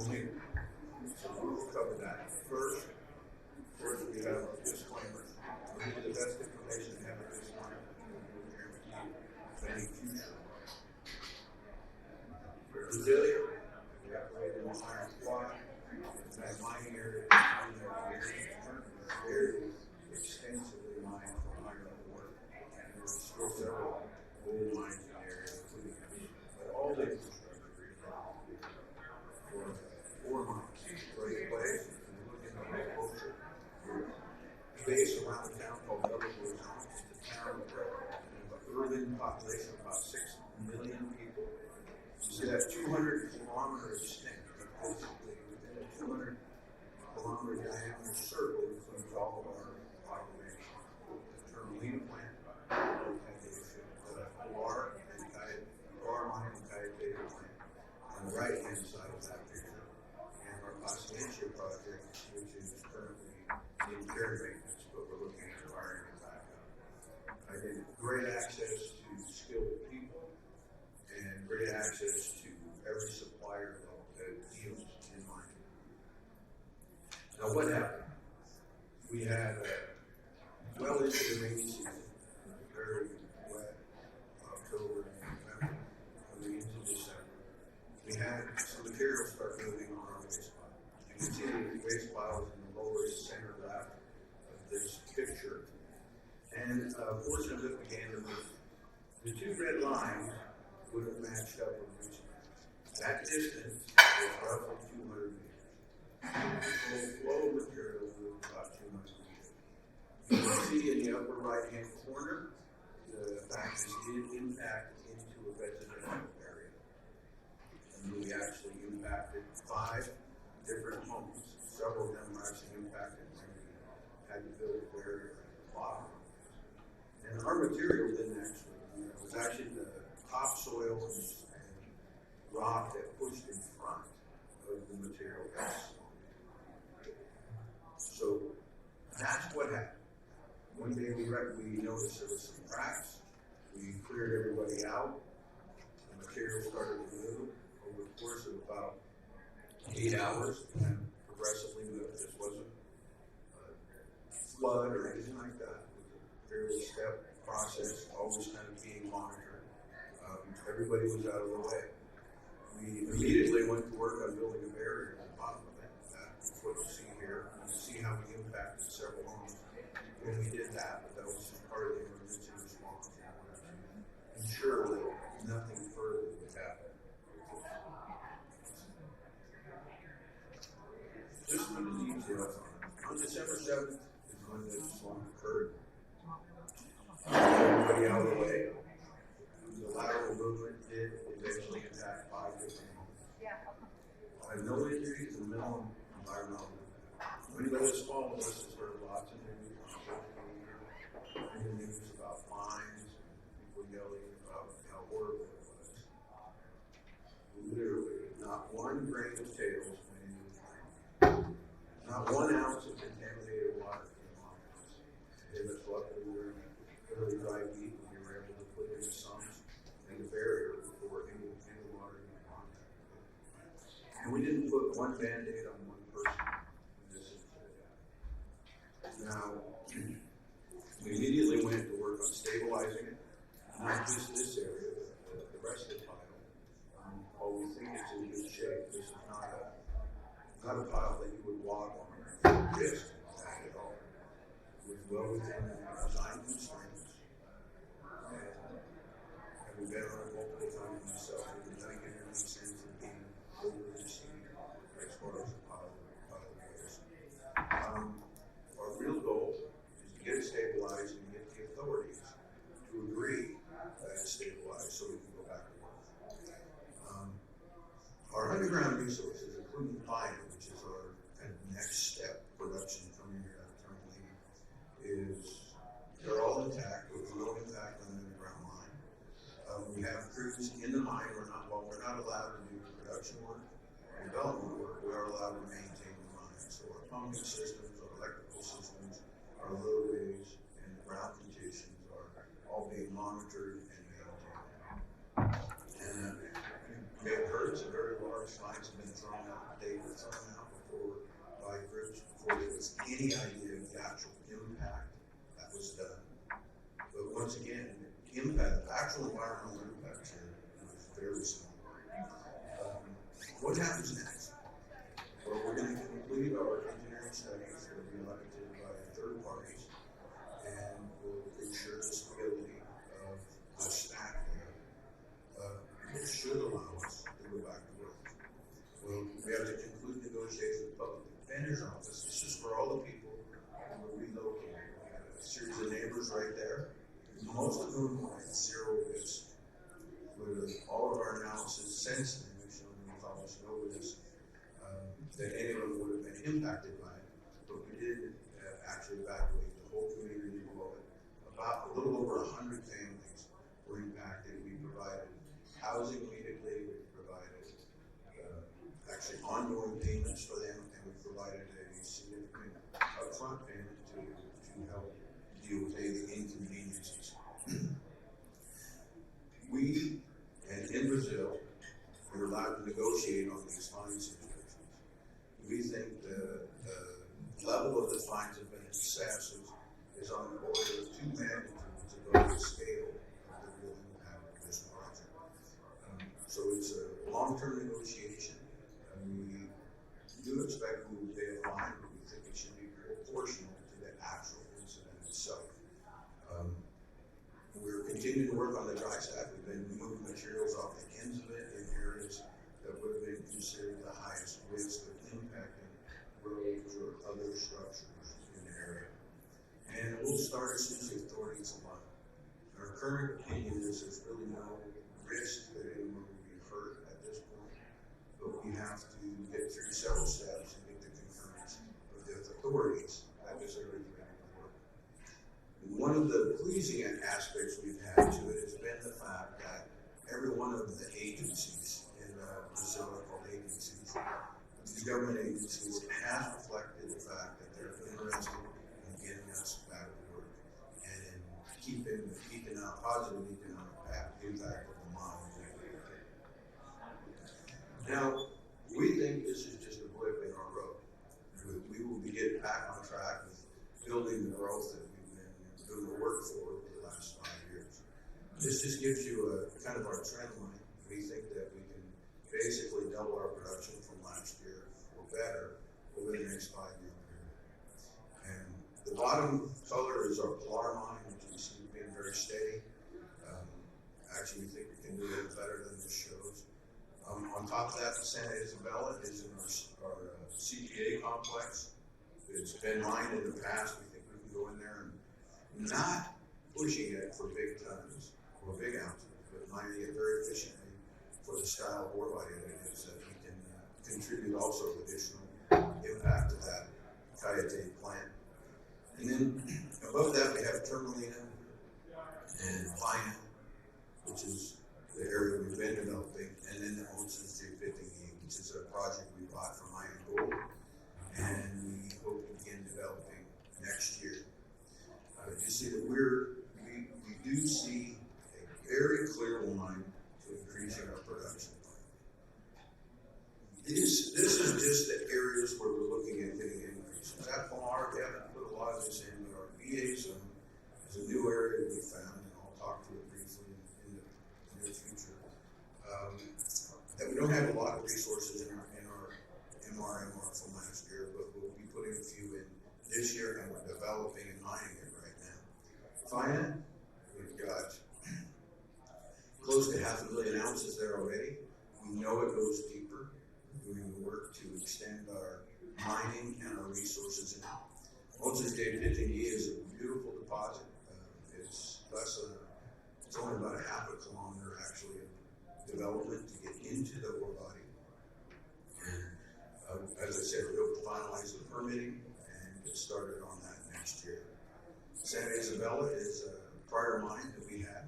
Lee. So we'll cover that. First, we have a disclaimer. We'll give you the best information to have a disclaimer. We'll guarantee any future. We're resilient. We operate in the iron quad. That mining area is very extensively mined for iron ore. And there's still several gold mines in the area, including but all the infrastructure for ore mines. Great place. If you look into the culture, the base around the town called Jaguar Mining CEO. It's a town with an urban population of about 6 million people. So that 200 kilometer extent, basically within a 200 kilometer diameter circle, includes all of our population. The Termalina plant, the Jaguar Mining CEO plant on the right hand side of that picture, and our Paciencia project, which is currently in care maintenance, but we're looking at firing it back up. I get great access to skilled people and great access to every supplier that deals in mining. Now, what happened? We had well into the rainy season, very wet October and November, coming into December. We had some material start moving on our waste pile. You can see the waste pile is in the lower center left of this picture. And a portion of it began to move. The two red lines would have matched up with each other. That distance is roughly 200 meters. The flow of material moved about 200 meters. You can see in the upper right-hand corner, the fact that it did impact into a residential area. And we actually impacted 5 different homes. Several of them were actually impacted when we had to build a barrier at the bottom. And our material didn't actually, it was actually the topsoil and rock that pushed in front of the material. So that's what happened. One day we noticed there was some cracks. We cleared everybody out. The material started to move over the course of about 8 hours, and progressively moved. This wasn't a flood or anything like that. It was a fairly step process, always kind of being monitored. Everybody was out of the way. We immediately went to work on building a barrier at the bottom of it. That's what you see here. You can see how we impacted several homes when we did that, but that was just part of the emergency response. Ensure that nothing further would happen. Just for the details on December 7th is when this storm occurred. Everybody out of the way. The lateral movement did eventually impact 5 different homes. I have no injuries and minimal environmental movement. Anybody that's followed us has heard lots of news in the news about fines and people yelling about how horrible it was. Literally, not 1 grain of potatoes went into the drain. Not 1 ounce of contaminated water came on us. It was luckily we were in a fairly dry heat and we were able to put in the sumps and the barrier before any water in contact. And we didn't put 1 Band-Aid on 1 person in this incident. Now, we immediately went to work on stabilizing it, not just this area, but the rest of the pile. While we think it's in good shape, this is not a pile that you would walk on or risk at all. It was well within the design constraints. And we've been on it multiple times myself. We've been getting any sense of being over-received as far as the pile goes. Our real goal is to get it stabilized and get the authorities to agree that it's stabilized so we can go back to work. Our underground resources, including fire, which is our kind of next step production coming here out of Termalina, they're all intact. There's no impact on the underground mine. We have crews in the mine. We're not allowed to do production work and development work. We are allowed to maintain the mine. So our pumping systems, our electrical systems, our roadways, and the ground conditions are all being monitored and maintained. And it may have heard some very large fines have been thrown out daily any idea of the actual impact that was done. But once again, the impact, the actual environmental impact here was very small. What happens next? Well, we're going to complete our engineering studies that will be audited by third parties, and we'll ensure the stability of the stack there. It should allow us to go back to work. Well, we have to conclude negotiations with the Public Defender's Office. This is for all the people who are relocated. We have a series of neighbors right there. Most of them are at zero risk. With all of our analysis since then, we've shown them almost no risk that any of them would have been impacted by it. But we did actually evacuate the whole community below it. About a little over 100 families were impacted. We provided housing immediately. We provided actually ongoing payments for them, and we provided a significant upfront payment to help deal with any of the inconveniences. And in Brazil, we were allowed to negotiate on these fine situations. We think the level of the fines have been excessive, is on the order of 2 magnitudes above the scale of the real impact of this project. So it's a long-term negotiation, and we do expect we will pay a fine, but we think it should be proportional to the actual incident itself. We're continuing to work on the dry stack. We've been moving materials off the ends of it in areas that would have been considered the highest risk of impacting roads or other structures in the area. And we'll start as soon as the authorities allow. Our current opinion is there's really no risk that anyone will be hurt at this point, but we have to get through several steps and get the concurrence of the authorities that this area is ready to work. One of the pleasing aspects we've had to it has been the fact that every one of the agencies in Brazil are called agencies. These government agencies have reflected the fact that they're interested in getting us back to work and in keeping out positive economic impact of the mine. Now, we think this is just a blip in our road. We will be getting back on track with building the growth that we've been doing the work for over the last 5 years. This just gives you a kind of our trend line. We think that we can basically double our production from last year or better over the next 5-year period. And the bottom color is our Pilar mine, which you see being very steady. Actually, we think we can do it better than this shows. On top of that, the Santa Isabella is in our CPA complex. It's been mined in the past. We think we can go in there and not pushing it for big tons or big ounces, but mining it very efficiently for the style of ore body that it is, that we can contribute also additional impact to that Cayete plant. And then above that, we have Turmalina and Pina, which is the area we've been developing, and then the Onson's 350E, which is a project we bought from Iron Gold, and we hope to begin developing next year. You see that we do see a very clear line to increasing our production. This is just the areas where we're looking at getting increases. At Pilar, we haven't put a lot of this in, but our VA zone is a new area we found, and I'll talk to it briefly in the near future. That we don't have a lot of resources in our MR from last year, but we'll be putting a few in this year, and we're developing and mining it right now. Fina, we've got close to 500,000 ounces there already. We know it goes deeper. We're doing the work to extend our mining and our resources in it. Onson's 350E is a beautiful deposit. It's only about a half a kilometer actually of development to get into the ore body. And as I said, we'll finalize the permitting and get started on that next year. Santa Isabella is a prior mine that we had.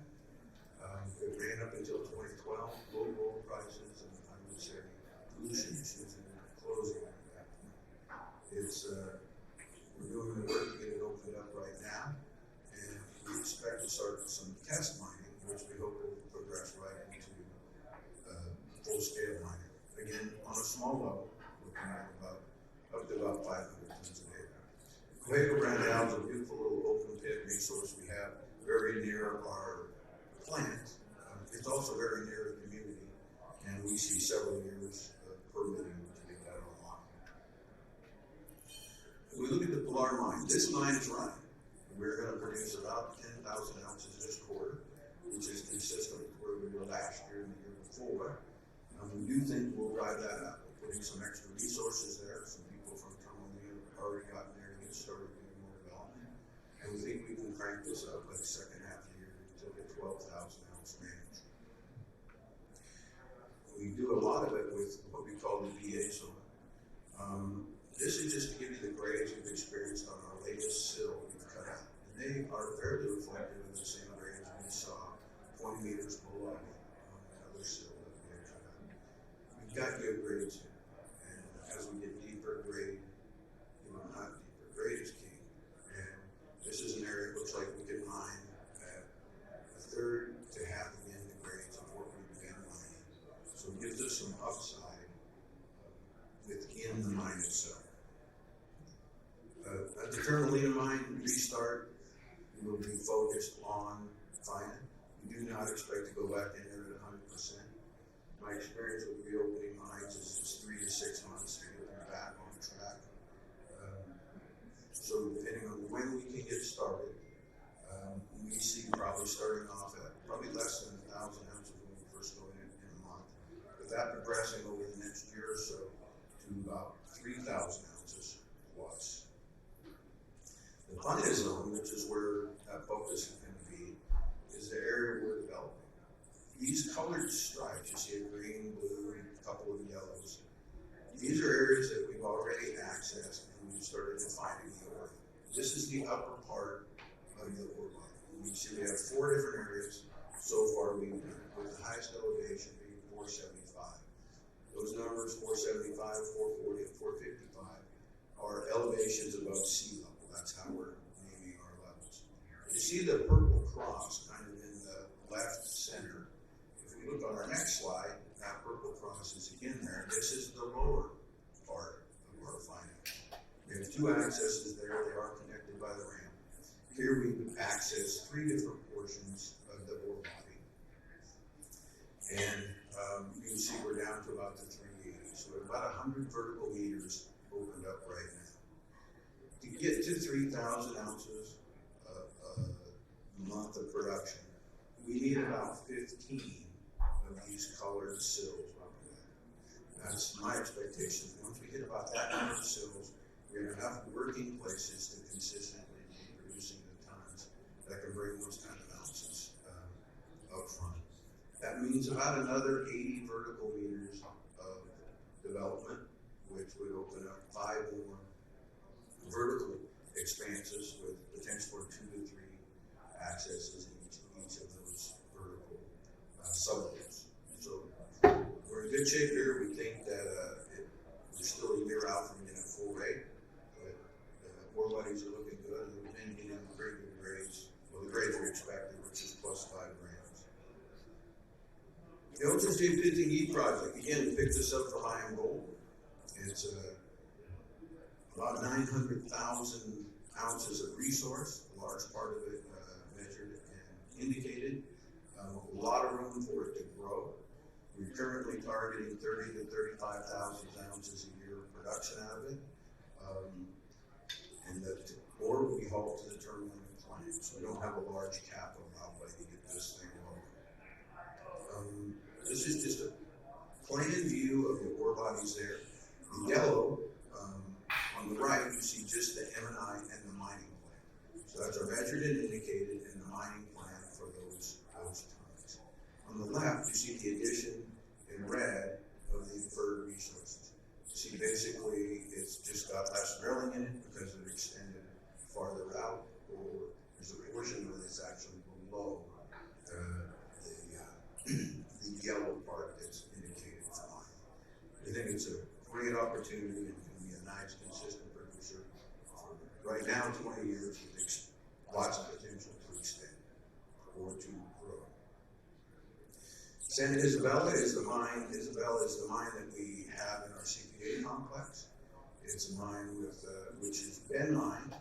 It ran up until 2012, low gold prices, and I would say pollution issues in closing at that point. We're doing the work to get it opened up right now, and we expect to start some test mining, which we hope will progress right into full-scale mining. Again, on a small level, looking at up to about 500 tons a day. Jaguar Mining is a beautiful little open pit resource we have very near our plant. It's also very near the community, and we see several years of permitting to get that online. If we look at the Pilar mine, this mine is running. We're going to produce about 10,000 ounces this quarter, which is consistent with where we were last year and the year before. We do think we'll drive that up. We're putting some extra resources there. Some people from Tourmaline have already gotten there to get started doing more development. And we think we can crank this up by the second half of the year to the 12,000 ounce range. We do a lot of it with what we call the BA soil. This is just to give you the grades we've experienced on our latest sill we've cut out. And they are fairly reflective of the same grades we saw 20 meters below on the other sill that we had cut out. We've got good grades here. And as we get deeper grade, not deeper, grade is king. And this is an area that looks like we can mine at a third to half again the grades of what we began mining. So it gives us some upside within the mine itself. At the Tourmaline mine restart, we will be focused on finding. We do not expect to go back in there at 100%. My experience with reopening mines is 3 to 6 months to get them back on track. So depending on when we can get started, we see probably starting off at probably less than 1,000 ounces when we first go in a month. With that progressing over the next year or so to about 3,000 ounces plus. The Plana zone, which is where that focus is going to be, is the area we're developing. These colored stripes, you see a green, blue, and a couple of yellows. These are areas that we've already accessed and we've started defining the ore. This is the upper part of the ore body. You see we have 4 different areas so far we've done, with the highest elevation being 475. Those numbers, 475, 440, and 455, are elevations above sea level. That's how we're naming our levels. You see the purple cross kind of in the left center. If we look on our next slide, that purple cross is again there. This is the lower part of our finding. We have 2 accesses there. They are connected by the ramp. Here we access 3 different portions of the ore body. And you can see we're down to about the 380. So we're about 100 vertical meters opened up right now. To get to 3,000 ounces a month of production, we need about 15 of these colored sills. That's my expectation. Once we hit about that number of sills, we have enough working places to consistently be producing the tons that can bring those kind of ounces up front. That means about another 80 vertical meters of development, which would open up 5 more vertical expanses with potential for 2 to 3 accesses in each of those vertical sublevels. So we're in good shape here. We think that we're still a year out from getting a full rate, but ore bodies are looking good, and we've been getting pretty good grades. Well, the grades we expected, which is plus 5 grams. The Ocean State 15E project, again, we picked this up for high and gold. It's about 900,000 ounces of resource, a large part of it measured and indicated. A lot of room for it to grow. We're currently targeting 30 to 35,000 ounces a year of production out of it. And the ore will be hauled to the Tourmaline plant, so we don't have a large capital outlay to get this thing going. This is just a plain view of the ore bodies there. In yellow, on the right, you see just the M&I and the mining plan. So that's our measured and indicated and the mining plan for those tons. On the left, you see the addition in red of the inferred resources. You see basically it's just got less drilling in it because it extended farther out, or there's a portion of it that's actually below the yellow part that's indicated for mine. I think it's a great opportunity and can be a nice, consistent producer for right now 20 years with lots of potential to extend or to grow. Santa Isabella is the mine. Isabella is the mine that we have in our CPA complex. It's a mine with which has been mined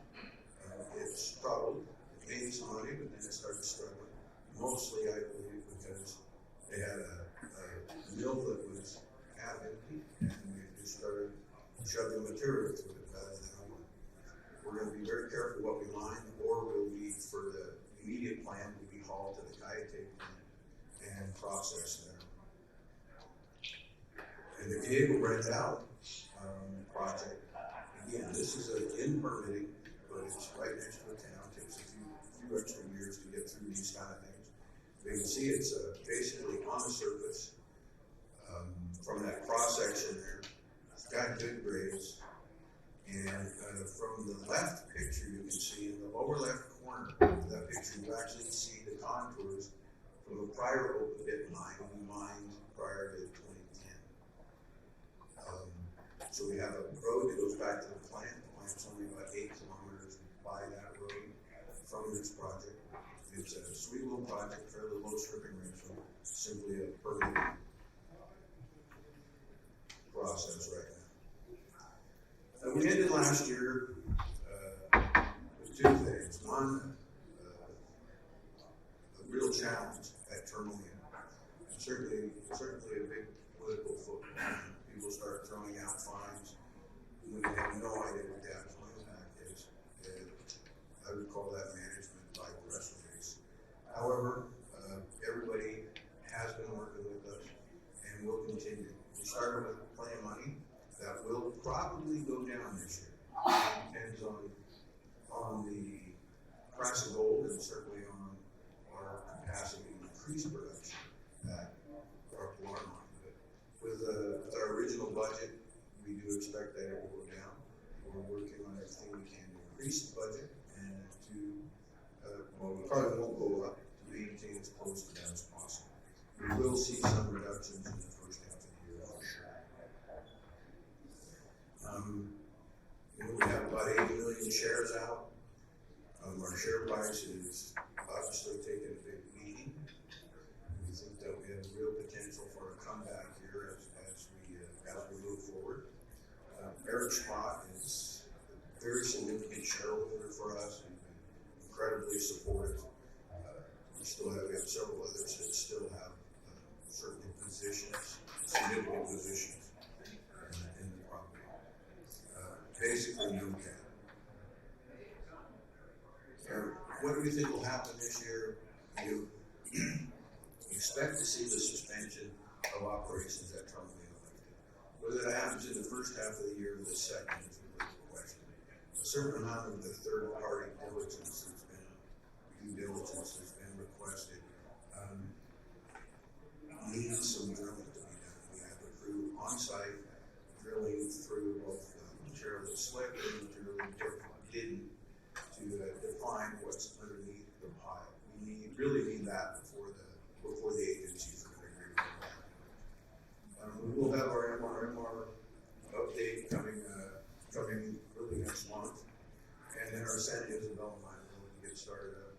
it struggled, it made some money, but then it started struggling. Mostly, I believe, because they had a mill that was half empty, and they just started shoving material to it rather than ore. We're going to be very careful what we mine. The ore will be, for the immediate plan, will be hauled to the Kayate plant and processed there. And the Diego Brent Out project, again, this is in permitting, but it's right next to a town. It takes a few extra years to get through these kind of things. You can see it's basically on the surface from that cross section there. It's got good grades. And from the left picture, you can see in the lower left corner of that picture, you actually see the contours from a prior open pit mine we mined prior to 2010. So we have a road that goes back to the plant. The plant's only about 8 kilometers by that road from this project. It's a sweet little project, fairly low stripping ratio, simply a permitting process right now. We ended last year with two things. One, a real challenge at Tourmaline. Certainly a big political football. People start throwing out fines when they have no idea what the actual impact is. I would call that management by press release. However, everybody has been working with us and will continue. We started with plenty of money that will probably go down this year. It depends on the price of gold and certainly on our capacity to increase production at our Jaguar mine. With our original budget, we do expect that it will go down. We're working on everything we can to increase the budget and to, well, we probably won't go up, to maintain as close to that as possible. We will see some reductions in the first half of the year for sure. We have about 80 million shares out. Our share price is obviously taking a big beating. We think that we have real potential for a comeback here as we move forward. Eric Spot is a very significant shareholder for us. He's been incredibly supportive. We have several others that still have certain positions, significant positions in the property. Basically, no cap. What do we think will happen this year? You expect to see the suspension of operations at Tourmaline. Whether that happens in the first half of the year or the second is really the question. A certain amount of the third-party diligence has been, due diligence has been requested. Needs some drilling to be done. We have a crew on site drilling through both material that slipped and material that didn't to define what's underneath the pile. We really need that before the agencies are going to agree with that. We will have our MR update coming early next month, and then our San Isabel mine will get started up.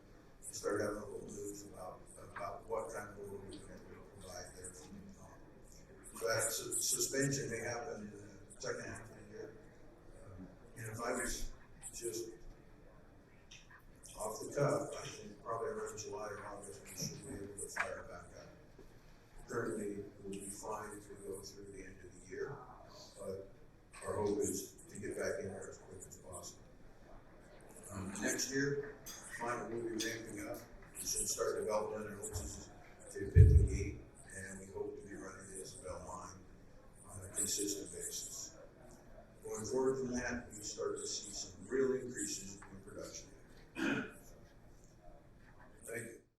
Start having a little news about what kind of oil we're going to provide there from the top. So that suspension may happen in the second half of the year. And if I was just off the cuff, I think probably around July or August we should be able to fire back up. Currently, we'll be fine if we go through the end of the year, but our hope is to get back in there as quick as possible. Next year, mine will be ramping up. We should start development and hopes to hit the gate, and we hope to be running the Isabel mine on a consistent basis. Going forward from that, we start to see